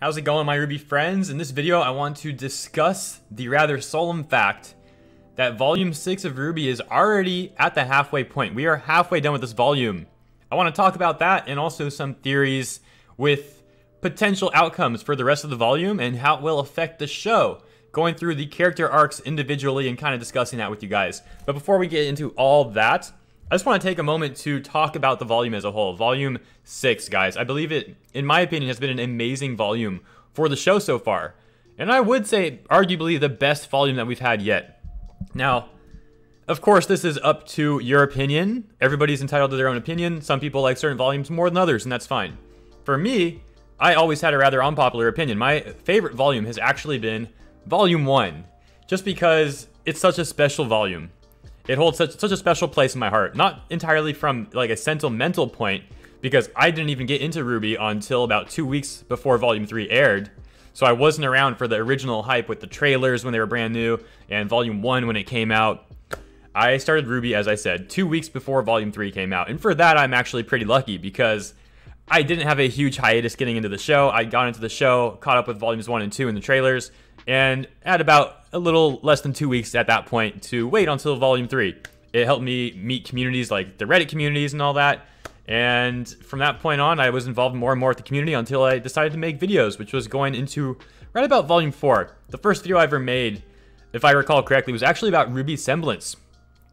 How's it going, my RWBY friends? In this video, I want to discuss the rather solemn fact that Volume 6 of RWBY is already at the halfway point. We are halfway done with this volume. I want to talk about that and also some theories with potential outcomes for the rest of the volume and how it will affect the show, going through the character arcs individually and kind of discussing that with you guys. But before we get into all that, I just want to take a moment to talk about the volume as a whole. Volume 6, guys. I believe it, in my opinion, has been an amazing volume for the show so far. And I would say, arguably, the best volume that we've had yet. Now, of course, this is up to your opinion. Everybody's entitled to their own opinion. Some people like certain volumes more than others, and that's fine. For me, I always had a rather unpopular opinion. My favorite volume has actually been Volume 1, just because it's such a special volume. It holds such a special place in my heart. Not entirely from like a sentimental point, because I didn't even get into RWBY until about 2 weeks before Volume 3 aired. So I wasn't around for the original hype with the trailers when they were brand new, and Volume 1 when it came out. I started RWBY, as I said, 2 weeks before Volume 3 came out. And for that, I'm actually pretty lucky, because I didn't have a huge hiatus getting into the show. I got into the show, caught up with Volumes 1 and 2 in the trailers, and had about a little less than 2 weeks at that point to wait until Volume 3. It helped me meet communities like the Reddit communities and all that. And from that point on, I was involved more and more with the community until I decided to make videos, which was going into right about Volume 4. The first video I ever made, if I recall correctly, was actually about RWBY Semblance.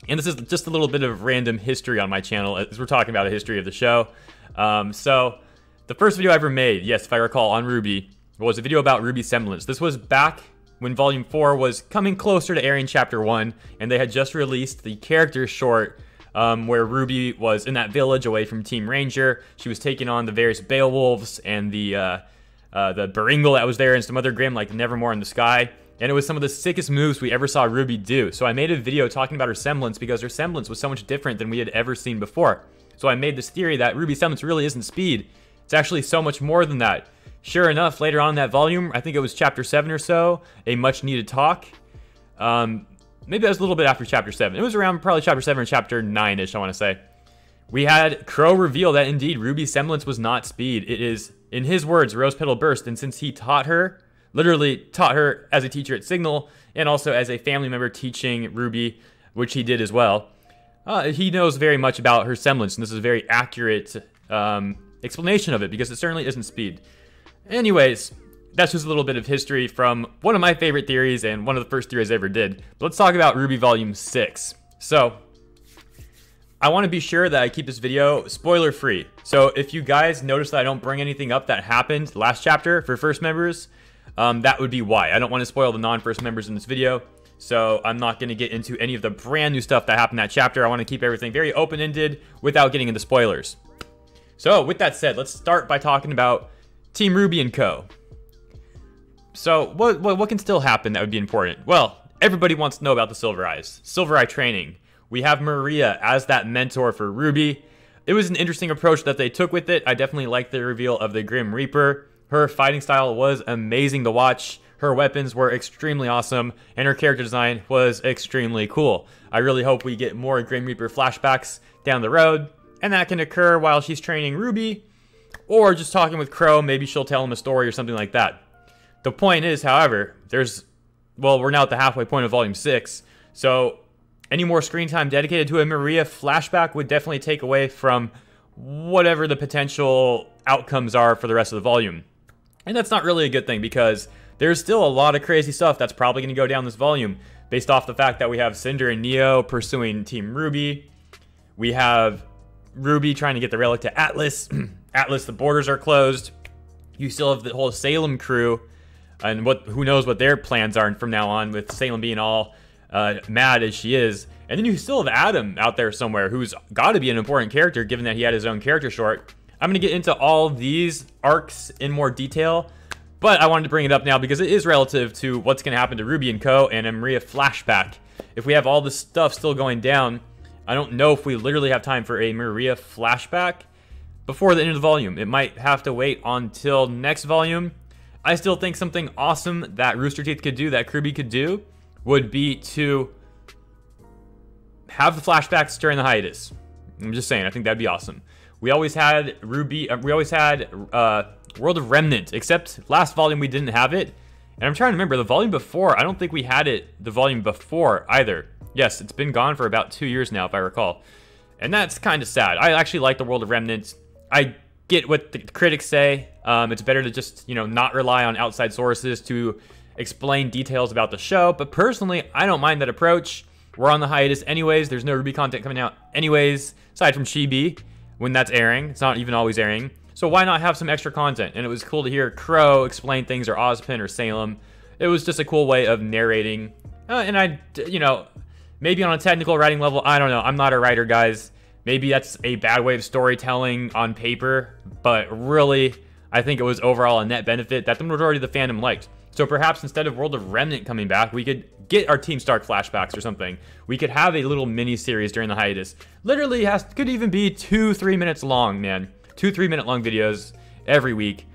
And this is just a little bit of random history on my channel, as we're talking about a history of the show. So the first video I ever made, yes, if I recall, on RWBY, was a video about RWBY Semblance. This was back when Volume 4 was coming closer to airing Chapter 1, and they had just released the character short where RWBY was in that village away from Team Ranger. She was taking on the various Beowulfs and the Baringle that was there and some other Grim like Nevermore in the Sky. And it was some of the sickest moves we ever saw RWBY do. So I made a video talking about her semblance because her semblance was so much different than we had ever seen before. So I made this theory that RWBY Semblance really isn't speed. It's actually so much more than that. Sure enough, later on in that volume, I think it was Chapter 7 or so, a much needed talk. Maybe that was a little bit after Chapter 7. It was around probably Chapter 7 or Chapter 9-ish, I want to say. We had Crow reveal that indeed RWBY Semblance was not speed. It is, in his words, Rose Petal Burst. And since he taught her, literally taught her as a teacher at Signal, and also as a family member teaching RWBY, which he did as well, he knows very much about her semblance. And this is a very accurate explanation of it, because it certainly isn't speed. Anyways, that's just a little bit of history from one of my favorite theories and one of the first theories I ever did. But let's talk about RWBY Volume 6. So, I want to be sure that I keep this video spoiler free. So if you guys notice that I don't bring anything up that happened last chapter for first members, that would be why. I don't want to spoil the non-first members in this video. So I'm not going to get into any of the brand new stuff that happened in that chapter. I want to keep everything very open-ended without getting into spoilers. So with that said, let's start by talking about Team RWBY and Co. So what can still happen that would be important? Well, everybody wants to know about the Silver Eyes. Silver Eye training. We have Maria as that mentor for RWBY. It was an interesting approach that they took with it. I definitely liked the reveal of the Grim Reaper. Her fighting style was amazing to watch. Her weapons were extremely awesome, and her character design was extremely cool. I really hope we get more Grim Reaper flashbacks down the road, and that can occur while she's training RWBY, or just talking with Crow. Maybe she'll tell him a story or something like that. The point is, however, we're now at the halfway point of Volume 6, so any more screen time dedicated to a Maria flashback would definitely take away from whatever the potential outcomes are for the rest of the volume. And that's not really a good thing, because there's still a lot of crazy stuff that's probably going to go down this volume, based off the fact that we have Cinder and Neo pursuing Team RWBY. We have RWBY trying to get the relic to Atlas. Atlas, the borders are closed. You still have the whole Salem crew, and who knows what their plans are from now on, with Salem being all mad as she is. And then you still have Adam out there somewhere, who's got to be an important character, given that he had his own character short. I'm going to get into all these arcs in more detail, but I wanted to bring it up now because it is relative to what's going to happen to RWBY and Co. and a Maria flashback. If we have all this stuff still going down, I don't know if we literally have time for a Maria flashback before the end of the volume. It might have to wait until next volume. I still think something awesome that Rooster Teeth could do, that RWBY could do, would be to have the flashbacks during the hiatus. I'm just saying, I think that'd be awesome. We always had World of Remnant, except last volume we didn't have it. And I'm trying to remember, the volume before, I don't think we had it the volume before either. Yes, it's been gone for about 2 years now, if I recall. And that's kind of sad. I actually like the World of Remnant. I get what the critics say. It's better to just, you know, not rely on outside sources to explain details about the show. But personally, I don't mind that approach. We're on the hiatus anyways. There's no RWBY content coming out anyways, aside from Chibi, when that's airing. It's not even always airing. So why not have some extra content? And it was cool to hear Crow explain things, or Ozpin or Salem. It was just a cool way of narrating. And you know, maybe on a technical writing level, I don't know. I'm not a writer, guys. Maybe that's a bad way of storytelling on paper. But really, I think it was overall a net benefit that the majority of the fandom liked. So perhaps instead of World of Remnant coming back, we could get our Team Stark flashbacks or something. We could have a little mini-series during the hiatus. Literally could even be 2-3 minutes long, man. 2-3 minute long videos every week.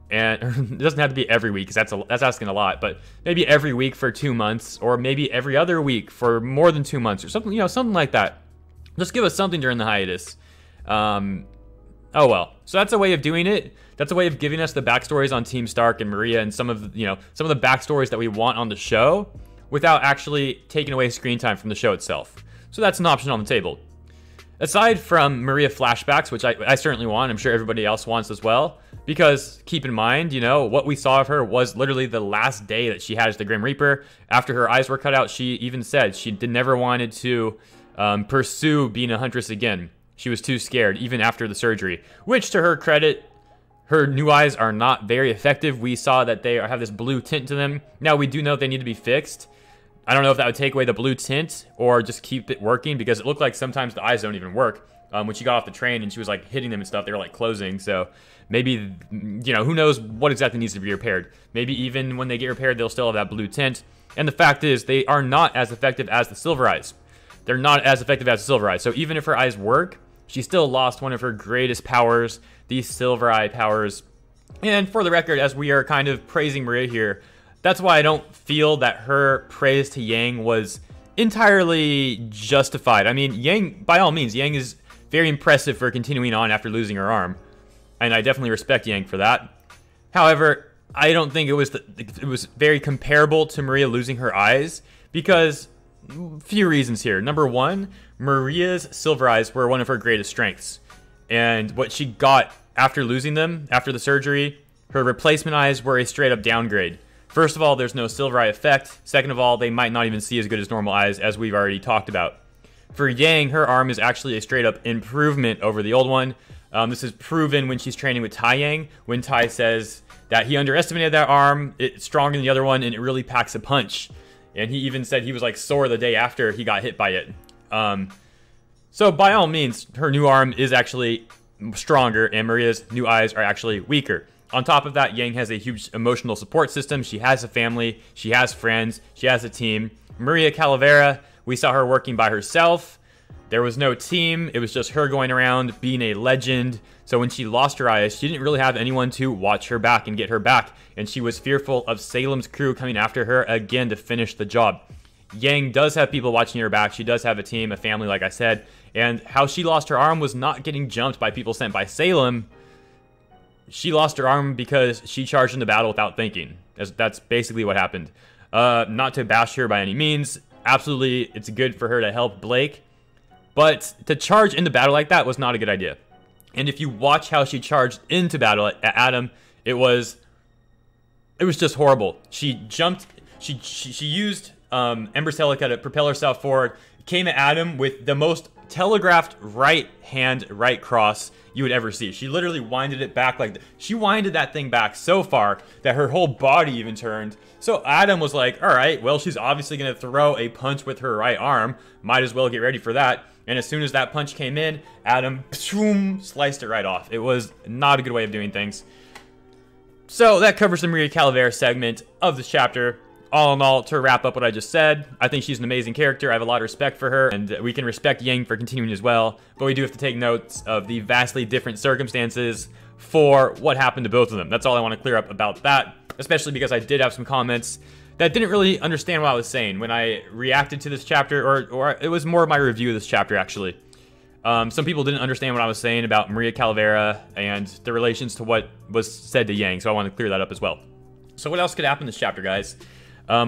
And it doesn't have to be every week, because that's asking a lot, but maybe every week for 2 months, or maybe every other week for more than 2 months, or something, you know, something like that. Just give us something during the hiatus. Oh well. So that's a way of doing it. That's a way of giving us the backstories on Team Stark and Maria, and some of the backstories that we want on the show, without actually taking away screen time from the show itself. So that's an option on the table. Aside from Maria flashbacks, which I certainly want, I'm sure everybody else wants as well, because keep in mind, you know, what we saw of her was literally the last day that she had as the Grim Reaper. After her eyes were cut out, she even said she never wanted to pursue being a huntress again. She was too scared, even after the surgery, which, to her credit, her new eyes are not very effective. We saw that they have this blue tint to them. Now, we do know they need to be fixed. I don't know if that would take away the blue tint or just keep it working, because it looked like sometimes the eyes don't even work. When she got off the train and she was like hitting them and stuff, they were like closing. So maybe, you know, who knows what exactly needs to be repaired. Maybe even when they get repaired, they'll still have that blue tint. And the fact is, they are not as effective as the silver eyes. They're not as effective as the silver eyes. So even if her eyes work, she still lost one of her greatest powers, these silver eye powers. And for the record, as we are kind of praising Maria here, that's why I don't feel that her praise to Yang was entirely justified. I mean, Yang, by all means, Yang is very impressive for continuing on after losing her arm, and I definitely respect Yang for that. However, I don't think it was very comparable to Maria losing her eyes, because a few reasons here. Number one, Maria's silver eyes were one of her greatest strengths, and what she got after losing them, after the surgery, her replacement eyes were a straight up downgrade. First of all, there's no silver eye effect. Second of all, they might not even see as good as normal eyes, as we've already talked about. For Yang, her arm is actually a straight up improvement over the old one. This is proven when she's training with Tai Yang, when Tai says that he underestimated that arm, it's stronger than the other one, and it really packs a punch. And he even said he was like sore the day after he got hit by it. So by all means, her new arm is actually stronger, and Maria's new eyes are actually weaker. On top of that, Yang has a huge emotional support system. She has a family, she has friends, she has a team. Maria Calavera, we saw her working by herself. There was no team, it was just her going around being a legend. So when she lost her eyes, she didn't really have anyone to watch her back and get her back. And she was fearful of Salem's crew coming after her again to finish the job. Yang does have people watching her back. She does have a team, a family, like I said. And how she lost her arm was not getting jumped by people sent by Salem. She lost her arm because she charged into battle without thinking. That's basically what happened. Not to bash her by any means. Absolutely, it's good for her to help Blake. But to charge into battle like that was not a good idea. And if you watch how she charged into battle at Adam, it was just horrible. She jumped, she used Ember Celica to propel herself forward, came at Adam with the most telegraphed right hand, right cross you would ever see. She literally winded it back she winded that thing back so far that her whole body even turned. So Adam was like, all right, well, she's obviously going to throw a punch with her right arm. Might as well get ready for that. And as soon as that punch came in, Adam sliced it right off. It was not a good way of doing things. So that covers the Maria Calavera segment of this chapter. All in all, to wrap up what I just said, I think she's an amazing character. I have a lot of respect for her, and we can respect Yang for continuing as well. But we do have to take notes of the vastly different circumstances for what happened to both of them. That's all I want to clear up about that, especially because I did have some comments that didn't really understand what I was saying when I reacted to this chapter, or it was more of my review of this chapter, actually. Some people didn't understand what I was saying about Maria Calavera and the relations to what was said to Yang, so I want to clear that up as well. So what else could happen in this chapter, guys?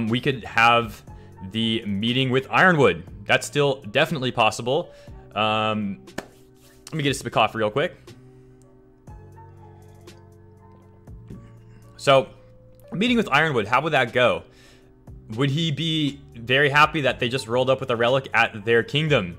We could have the meeting with Ironwood. That's still definitely possible. Let me get a sip of coffee real quick. So, meeting with Ironwood, how would that go? Would he be very happy that they just rolled up with a relic at their kingdom?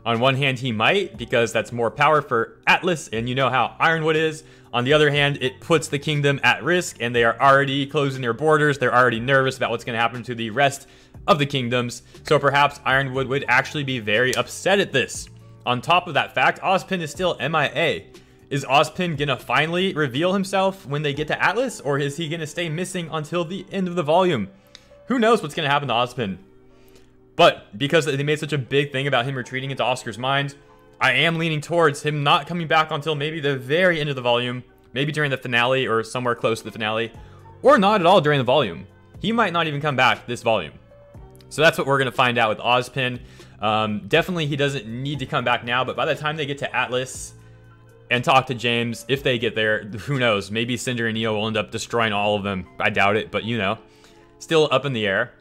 On one hand, he might, because that's more power for Atlas, and you know how Ironwood is. On the other hand, it puts the kingdom at risk, and they are already closing their borders. They're already nervous about what's going to happen to the rest of the kingdoms. So perhaps Ironwood would actually be very upset at this. On top of that fact, Ozpin is still MIA. Is Ozpin going to finally reveal himself when they get to Atlas, or is he going to stay missing until the end of the volume? Who knows what's going to happen to Ozpin? But because they made such a big thing about him retreating into Oscar's mind, I am leaning towards him not coming back until maybe the very end of the volume, maybe during the finale or somewhere close to the finale, or not at all during the volume. He might not even come back this volume. So that's what we're going to find out with Ozpin. Definitely he doesn't need to come back now, but by the time they get to Atlas and talk to James, if they get there, who knows? Maybe Cinder and Neo will end up destroying all of them. I doubt it, but you know, still up in the air.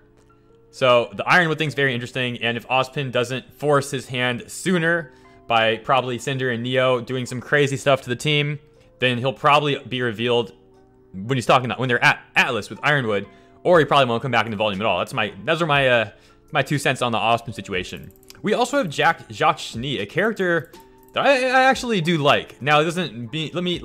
So the Ironwood thing's very interesting, and if Ozpin doesn't force his hand sooner by probably Cinder and Neo doing some crazy stuff to the team, then he'll probably be revealed when he's talking when they're at Atlas with Ironwood, or he probably won't come back in the volume at all. Those are my 2 cents on the Ozpin situation. We also have Jaques, a character that I actually do like. Now, it doesn't be, let me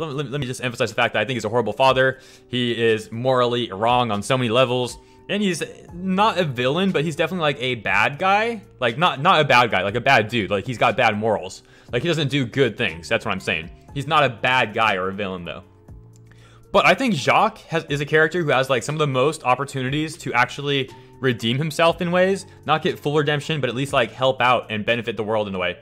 just emphasize the fact that I think he's a horrible father. He is morally wrong on so many levels. And he's not a villain, but he's definitely like a bad guy. Like not a bad guy, like a bad dude. Like he's got bad morals. Like he doesn't do good things. That's what I'm saying. He's not a bad guy or a villain though. But I think Jaques is a character who has like some of the most opportunities to actually redeem himself in ways. Not get full redemption, but at least like help out and benefit the world in a way.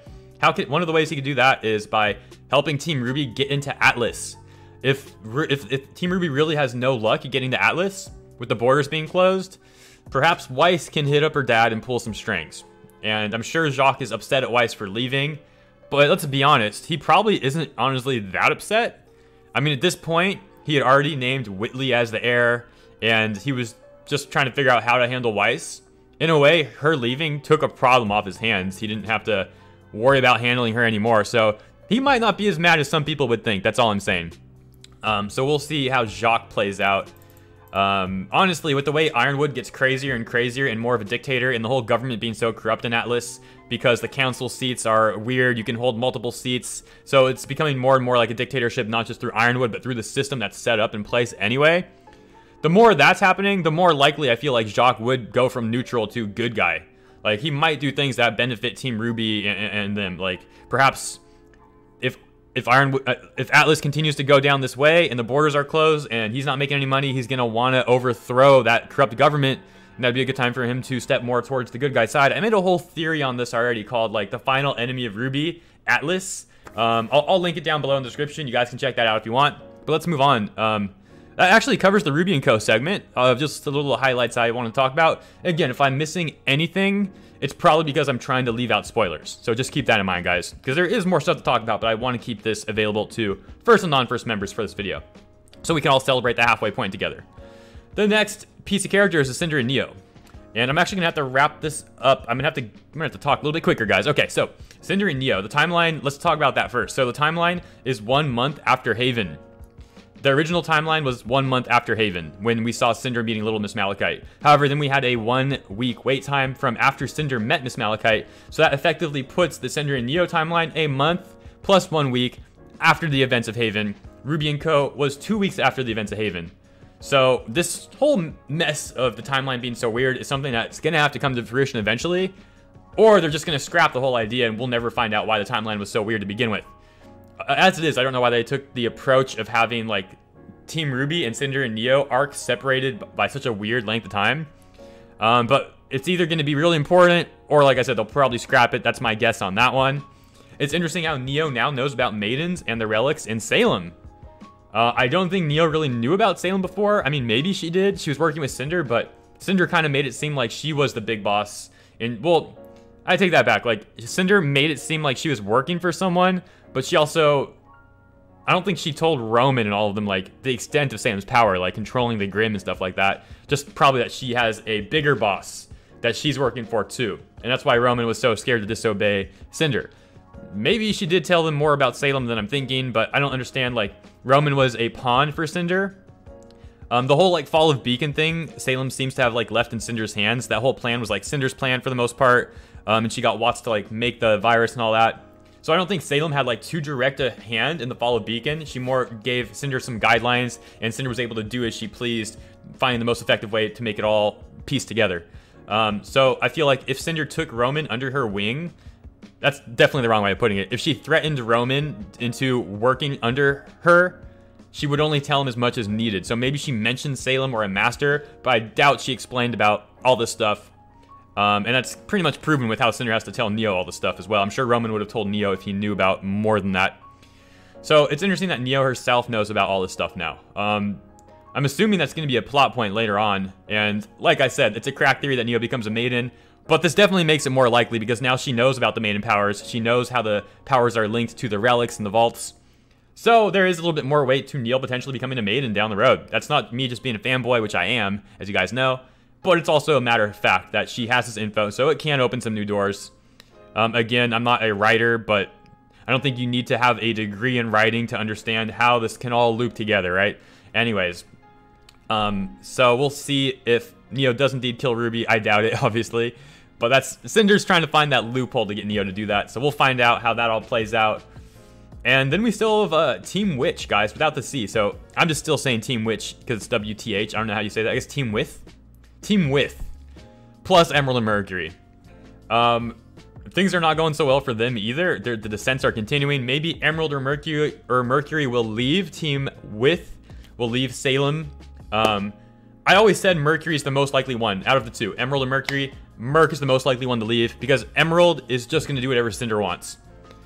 One of the ways he could do that is by helping Team RWBY get into Atlas. If Team RWBY really has no luck at getting to Atlas, with the borders being closed, perhaps Weiss can hit up her dad and pull some strings. And I'm sure Jaques is upset at Weiss for leaving, but let's be honest, he probably isn't honestly that upset. I mean, at this point, he had already named Whitley as the heir, and he was just trying to figure out how to handle Weiss. In a way, her leaving took a problem off his hands. He didn't have to worry about handling her anymore, so he might not be as mad as some people would think. That's all I'm saying. So we'll see how Jaques plays out. Honestly, with the way Ironwood gets crazier and crazier and more of a dictator, and the whole government being so corrupt in Atlas, because the council seats are weird, you can hold multiple seats, so it's becoming more and more like a dictatorship, not just through Ironwood, but through the system that's set up in place anyway. The more that's happening, the more likely I feel like Jaques would go from neutral to good guy. Like, he might do things that benefit Team RWBY and them. Like, perhaps if Atlas continues to go down this way and the borders are closed and he's not making any money, he's going to want to overthrow that corrupt government, and that'd be a good time for him to step more towards the good guy side. I made a whole theory on this already called, like, the final enemy of RWBY, Atlas. I'll link it down below in the description. You guys can check that out if you want. But let's move on. That actually covers the RWBY & Co. segment. Just a little highlights I want to talk about. Again, if I'm missing anything, it's probably because I'm trying to leave out spoilers. So just keep that in mind, guys, because there is more stuff to talk about, but I want to keep this available to first and non-first members for this video, so we can all celebrate the halfway point together. The next piece of characters is Cinder and Neo, and I'm actually gonna have to wrap this up. I'm gonna have to talk a little bit quicker, guys. Okay, so Cinder and Neo, the timeline. Let's talk about that first. So the timeline is 1 month after Haven. The original timeline was 1 month after Haven, when we saw Cinder meeting Little Miss Malachite. However, then we had a 1 week wait time from after Cinder met Miss Malachite, so that effectively puts the Cinder and Neo timeline a month plus 1 week after the events of Haven. RWBY & Co. was 2 weeks after the events of Haven. So this whole mess of the timeline being so weird is something that's going to have to come to fruition eventually, or they're just going to scrap the whole idea and we'll never find out why the timeline was so weird to begin with. As it is, I don't know why they took the approach of having, like, Team RWBY and Cinder and Neo arcs separated by such a weird length of time. But it's either going to be really important, or like I said, they'll probably scrap it. That's my guess on that one. It's interesting how Neo now knows about Maidens and the relics in Salem. I don't think Neo really knew about Salem before. I mean, maybe she did. She was working with Cinder, but Cinder kind of made it seem like she was the big boss. And, well, I take that back. Like, Cinder made it seem like she was working for someone, but she also, I don't think she told Roman and all of them, like, the extent of Salem's power, like controlling the Grim and stuff like that. Just probably that she has a bigger boss that she's working for too. And that's why Roman was so scared to disobey Cinder. Maybe she did tell them more about Salem than I'm thinking, but I don't understand, like, Roman was a pawn for Cinder. The whole, like, Fall of Beacon thing, Salem seems to have, like, left in Cinder's hands. That whole plan was, like, Cinder's plan for the most part, and she got Watts to, like, make the virus and all that. So I don't think Salem had, like, too direct a hand in the Fall of Beacon. She more gave Cinder some guidelines, and Cinder was able to do as she pleased, finding the most effective way to make it all piece together. So I feel like if Cinder took Roman under her wing, that's definitely the wrong way of putting it. If she threatened Roman into working under her, she would only tell him as much as needed. So maybe she mentioned Salem or a master, but I doubt she explained about all this stuff. And that's pretty much proven with how Cinder has to tell Neo all this stuff as well. I'm sure Roman would have told Neo if he knew about more than that. So it's interesting that Neo herself knows about all this stuff now. I'm assuming that's going to be a plot point later on. And like I said, it's a crack theory that Neo becomes a maiden. But this definitely makes it more likely because now she knows about the maiden powers. She knows how the powers are linked to the relics and the vaults. So there is a little bit more weight to Neo potentially becoming a maiden down the road. That's not me just being a fanboy, which I am, as you guys know. But it's also a matter of fact that she has this info, so it can open some new doors. Again, I'm not a writer, but I don't think you need to have a degree in writing to understand how this can all loop together, right? Anyways, so we'll see if Neo does indeed kill RWBY. I doubt it, obviously. But that's Cinder's trying to find that loophole to get Neo to do that. So we'll find out how that all plays out. And then we still have Team Witch, guys, without the C. So I'm just still saying Team Witch because it's WTH. I don't know how you say that. I guess Team With. Team With. Plus Emerald and Mercury. Things are not going so well for them either. The descents are continuing. Maybe Emerald or Mercury will leave. Team With will leave Salem. I always said Mercury is the most likely one out of the two. Emerald and Mercury. Merc is the most likely one to leave because Emerald is just going to do whatever Cinder wants.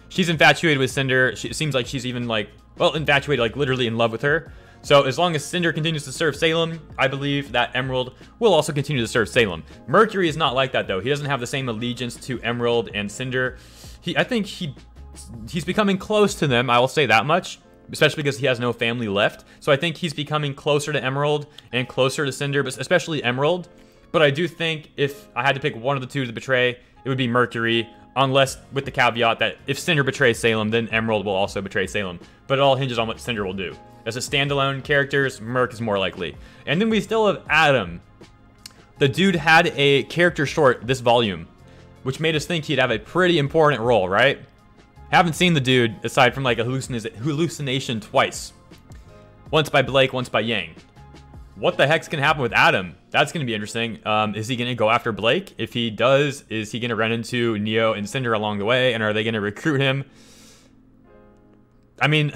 She's infatuated with Cinder. It seems like she's even like, well, infatuated, like literally in love with her. So as long as Cinder continues to serve Salem, I believe that Emerald will also continue to serve Salem. Mercury is not like that though. He doesn't have the same allegiance to Emerald and Cinder. I think he's becoming close to them. I will say that much, especially because he has no family left. So I think he's becoming closer to Emerald and closer to Cinder, but especially Emerald. But I do think if I had to pick one of the two to betray, it would be Mercury, unless with the caveat that if Cinder betrays Salem, then Emerald will also betray Salem. But it all hinges on what Cinder will do. As a standalone characters, Merc is more likely. And then we still have Adam. The dude had a character short this volume, which made us think he'd have a pretty important role, right? Haven't seen the dude aside from like a hallucination twice. Once by Blake, once by Yang. What the heck's gonna happen with Adam? That's gonna be interesting. Is he gonna go after Blake? If he does, is he gonna run into Neo and Cinder along the way? And are they gonna recruit him? I mean,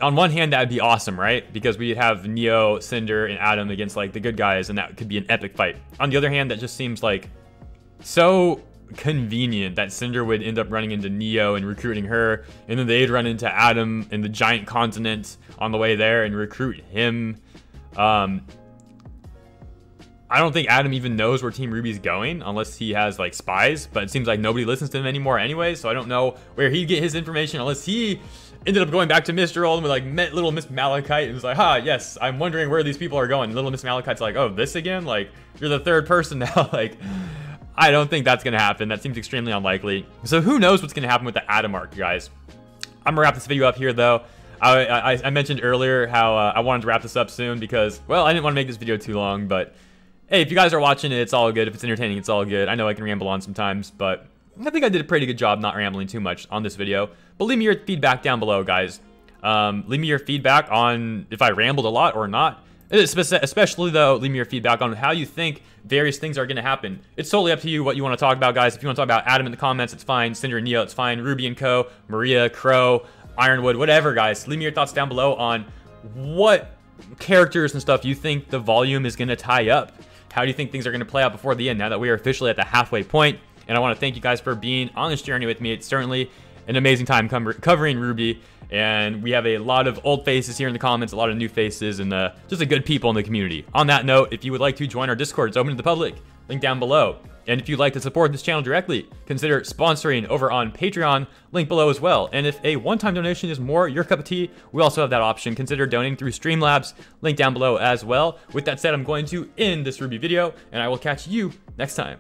on one hand, that'd be awesome, right? Because we'd have Neo, Cinder, and Adam against like the good guys, and that could be an epic fight. On the other hand, that just seems like so convenient that Cinder would end up running into Neo and recruiting her, and then they'd run into Adam in the giant continent on the way there and recruit him. I don't think Adam even knows where Team RWBY's going unless he has like spies, but it seems like nobody listens to him anymore anyway, so I don't know where he'd get his information unless he ended up going back to Mr. Oldham with like met little Miss Malachite and was like, yes, I'm wondering where these people are going. And little Miss Malachite's like, oh, this again? Like, you're the third person now. Like, I don't think that's gonna happen. That seems extremely unlikely. So who knows what's gonna happen with the Adam arc, guys. I'm gonna wrap this video up here though. I mentioned earlier how I wanted to wrap this up soon because, well, I didn't want to make this video too long, but hey, if you guys are watching it, it's all good. If it's entertaining, it's all good. I know I can ramble on sometimes, but I think I did a pretty good job not rambling too much on this video. But leave me your feedback down below, guys. Leave me your feedback on if I rambled a lot or not. Especially, though, leave me your feedback on how you think various things are going to happen. It's totally up to you what you want to talk about, guys. If you want to talk about Adam in the comments, it's fine. Cinder and Neo, it's fine. RWBY and Co., Maria, Crow, Ironwood, whatever, guys. Leave me your thoughts down below on what characters and stuff you think the volume is going to tie up. How do you think things are going to play out before the end now that we are officially at the halfway point? And I want to thank you guys for being on this journey with me. It certainly an amazing time covering RWBY. And we have a lot of old faces here in the comments, a lot of new faces, and just a good people in the community. On that note, if you would like to join our Discord, it's open to the public. Link down below. And if you'd like to support this channel directly, consider sponsoring over on Patreon, link below as well. And if a one-time donation is more your cup of tea, we also have that option. Consider donating through Streamlabs, link down below as well. With that said, I'm going to end this RWBY video, and I will catch you next time.